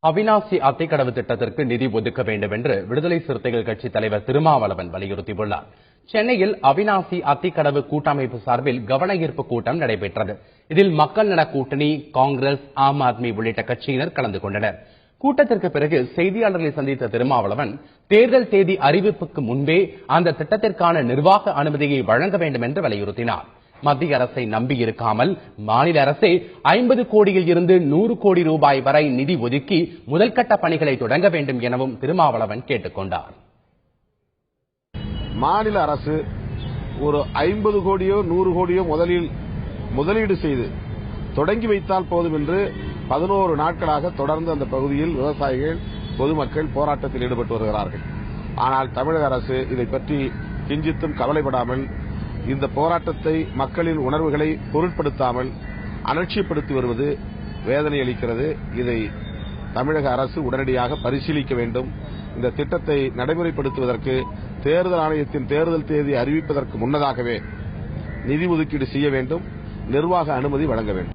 அவிநாசி அத்திக்கடவு திட்டத்திற்கு நிதி ஒதுக்க வேண்டும் என்று விடுதலை சிறுத்தைகள் கட்சி தலைவர் திருமாவளவன் வலியுறுத்தியுள்ளார். சென்னையில் அவிநாசி அத்திக்கடவு கூட்டமைப்பு சார்பில் கவன ஈர்ப்பு கூட்டம் நடைபெற்றது. இதில் மக்கள் நல கூட்டணி, காங்கிரஸ், ஆம் ஆத்மி உள்ளிட்ட கட்சியினர் கலந்து கொண்டனர். கூட்டத்திற்கு பிறகு செய்தியாளர்களை சந்தித்த திருமாவளவன், தேர்தல் தேதி அறிவிப்புக்கு முன்பே அந்த திட்டத்திற்கான நிர்வாக அனுமதியை வழங்க வேண்டும் என்று வலியுறுத்தினார். மத்திய அரசை நம்பியிருக்காமல் மாநில அரசே 50 கோடியில் இருந்து 100 கோடி ரூபாய் வரை நிதி ஒதுக்கி முதல்கட்ட பணிகளை தொடங்க வேண்டும் எனவும் திருமாவளவன் கேட்டுக் கொண்டார். மாநில அரசு ஒரு 50 கோடியோ 100 கோடியோ முதலீடு செய்து தொடங்கி வைத்தால் போதும் என்று 11 நாட்களாக தொடர்ந்து அந்த பகுதியில் விவசாயிகள், பொதுமக்கள் போராட்டத்தில் ஈடுபட்டு வருகிறார்கள். ஆனால் தமிழக அரசு இதை பற்றி கிஞ்சித்தும் கவலைப்படாமல் இந்த போராட்டத்தை, மக்களின் உணர்வுகளை பொருட்படுத்தாமல் அலட்சியப்படுத்தி வருவது வேதனை அளிக்கிறது. இதை தமிழக அரசு உடனடியாக பரிசீலிக்க வேண்டும். இந்த திட்டத்தை நடைமுறைப்படுத்துவதற்கு தேர்தல் ஆணையத்தின் தேர்தல் தேதி அறிவிப்பதற்கு முன்னதாகவே நிதி ஒதுக்கீடு செய்ய வேண்டும், நிர்வாக அனுமதி வழங்க வேண்டும்.